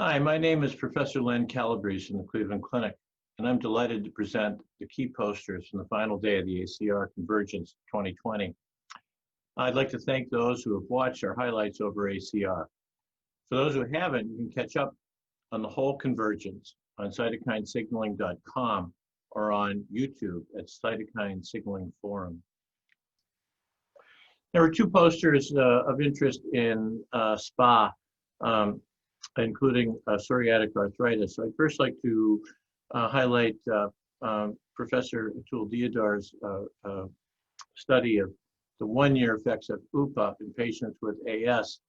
Hi, my name is Professor Leonard Calabrese from the Cleveland Clinic, and I'm delighted to present the key posters from the final day of the ACR Convergence 2020. I'd like to thank those who have watched our highlights over ACR. For those who haven't, you can catch up on the whole Convergence on cytokinesignaling.com or on YouTube at Cytokine Signaling Forum. There were two posters of interest in SPA, including psoriatic arthritis. So I'd first like to highlight Professor Atul Deodar's study of the one-year effects of UPA in patients with AS.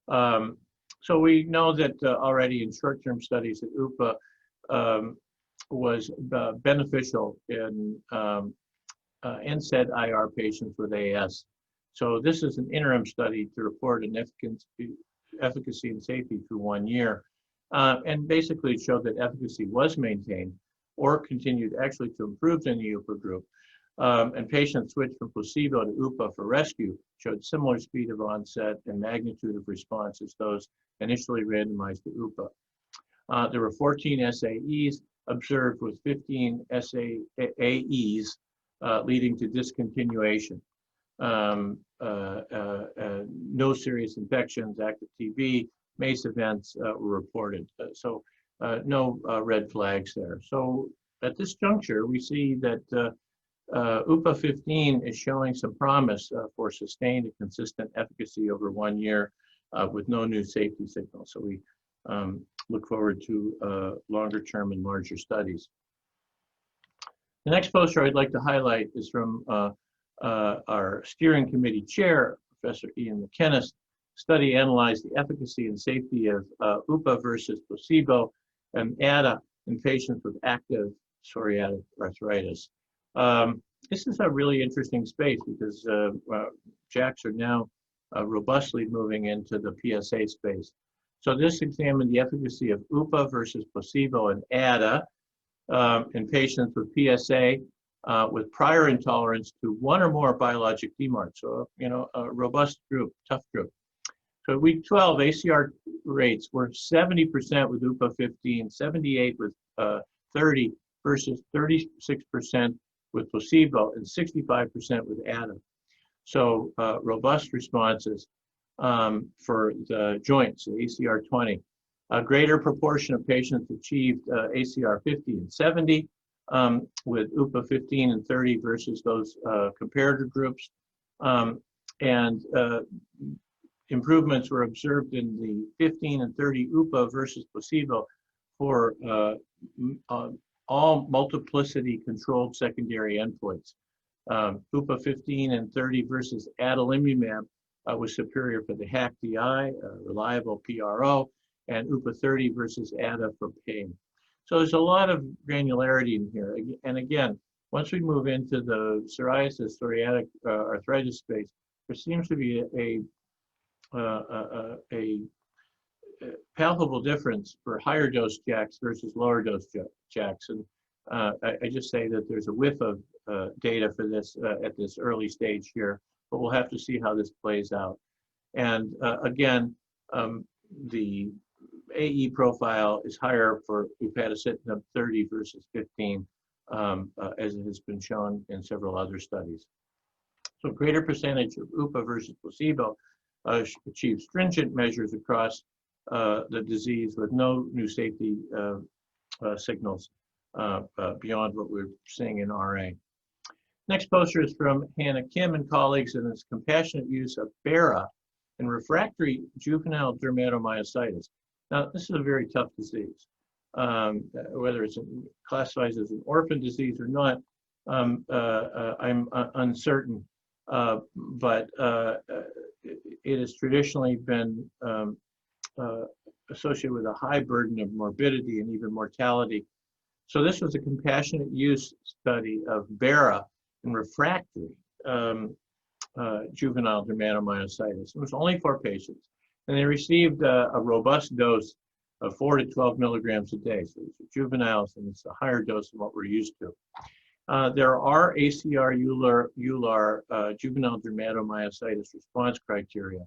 So we know that already in short-term studies that UPA was beneficial in NSAID IR patients with AS. So this is an interim study to report an efficacy and safety through 1 year. And basically it showed that efficacy was maintained or continued actually to improve in the UPA group. And patients switched from placebo to UPA for rescue showed similar speed of onset and magnitude of response as those initially randomized to UPA. There were 14 SAEs observed with 15 SAEs leading to discontinuation. No serious infections, active TB, MACE events were reported. So no red flags there. So at this juncture, we see that UPA 15 is showing some promise for sustained and consistent efficacy over 1 year with no new safety signals. So we look forward to longer term and larger studies. The next poster I'd like to highlight is from our steering committee chair, Professor Ian McKennis. Study analyzed the efficacy and safety of UPA versus placebo and ADA in patients with active psoriatic arthritis. This is a really interesting space because JAKs are now robustly moving into the PSA space. So this examined the efficacy of UPA versus placebo and ADA in patients with PSA with prior intolerance to one or more biologic DMARDs. So, a robust group, tough group. So at week 12, ACR rates were 70% with UPA 15, 78 with 30 versus 36% with placebo and 65% with ADA. So robust responses for the joints, the ACR 20. A greater proportion of patients achieved ACR 50 and 70 with UPA 15 and 30 versus those comparator groups. And improvements were observed in the 15 and 30 UPA versus placebo for all multiplicity controlled secondary endpoints. UPA 15 and 30 versus adalimumab was superior for the HAQ-DI, reliable PRO, and UPA 30 versus ADA for pain. So there's a lot of granularity in here. And again, once we move into the psoriasis, psoriatic arthritis space, there seems to be a palpable difference for higher dose JAKs versus lower dose JAKs. And I just say that there's a whiff of data for this at this early stage here, but we'll have to see how this plays out. And again, the AE profile is higher for upadacitinib 30 versus 15, as it has been shown in several other studies. So greater percentage of UPA versus placebo achieve stringent measures across the disease with no new safety signals beyond what we're seeing in RA. Next poster is from Hannah Kim and colleagues in its compassionate use of BERA in refractory juvenile dermatomyositis. Now, this is a very tough disease. Whether it's classified as an orphan disease or not, I'm uncertain. But it has traditionally been associated with a high burden of morbidity and even mortality. So this was a compassionate use study of BERA in refractory juvenile dermatomyositis. It was only 4 patients, and they received a robust dose of 4 to 12 milligrams a day. So these are juveniles, and it's a higher dose than what we're used to. There are ACR EULAR juvenile dermatomyositis response criteria.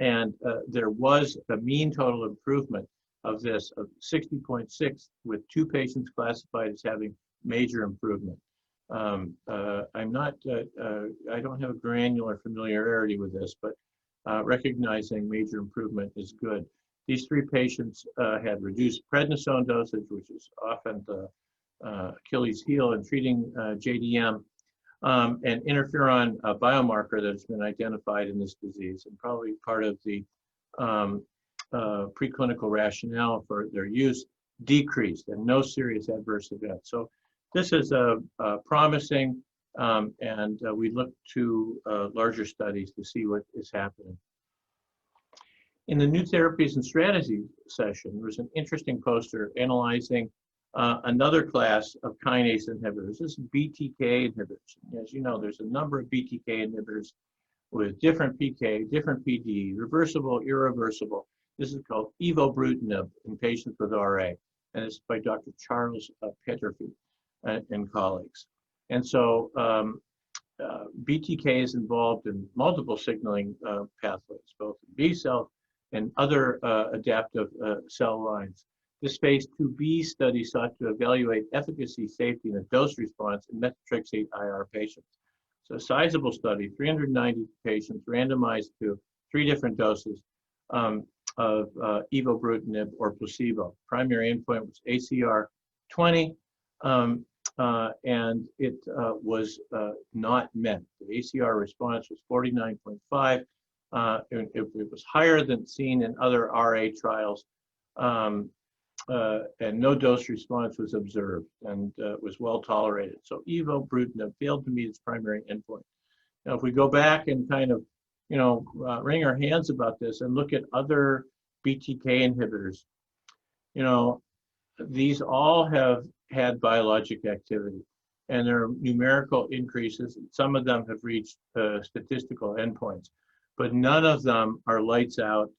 And there was a mean total improvement of this, of 60.6, with 2 patients classified as having major improvement. I'm not, I don't have a granular familiarity with this, but recognizing major improvement is good. These 3 patients had reduced prednisone dosage, which is often the Achilles heel in treating JDM, and interferon biomarker that has been identified in this disease, and probably part of the preclinical rationale for their use, decreased, and no serious adverse events. So this is promising, and we look to larger studies to see what is happening. In the new therapies and strategy session, there was an interesting poster analyzing another class of kinase inhibitors. This is BTK inhibitors. As you know, there's a number of BTK inhibitors with different PK, different PD, reversible, irreversible. This is called evobrutinib in patients with RA, and it's by Dr. Charles Peterfi and colleagues. And so BTK is involved in multiple signaling pathways, both B cell and other adaptive cell lines. This phase 2B study sought to evaluate efficacy, safety, and a dose response in methotrexate IR patients. So a sizable study, 390 patients randomized to 3 different doses of evobrutinib or placebo. Primary endpoint was ACR 20, and it was not met. The ACR response was 49.5. It was higher than seen in other RA trials, and no dose response was observed, and was well tolerated. So evobrutinib failed to meet its primary endpoint. Now, if we go back and kind of, wring our hands about this and look at other BTK inhibitors, these all have had biologic activity, and there are numerical increases. Some of them have reached statistical endpoints, but none of them are lights out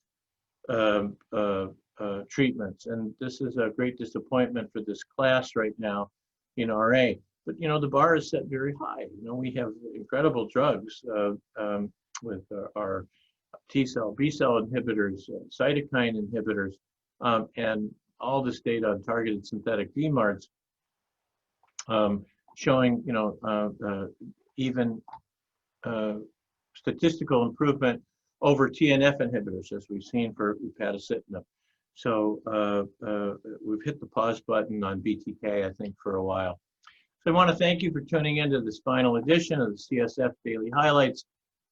treatments. And this is a great disappointment for this class right now in RA. But, the bar is set very high. We have incredible drugs with our T-cell, B-cell inhibitors, cytokine inhibitors, and all this data on targeted synthetic DMARDs showing, even statistical improvement over TNF inhibitors, as we've seen for upadacitinib. So we've hit the pause button on BTK, I think, for a while. So I want to thank you for tuning into this final edition of the CSF Daily Highlights.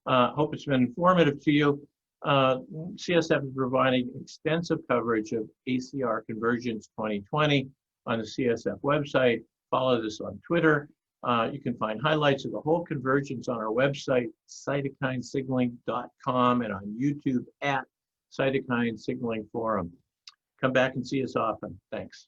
Hope it's been informative to you. CSF is providing extensive coverage of ACR Convergence 2020 on the CSF website. Follow this on Twitter. You can find highlights of the whole convergence on our website, cytokinesignaling.com, and on YouTube at Cytokine Signaling Forum. Come back and see us often. Thanks.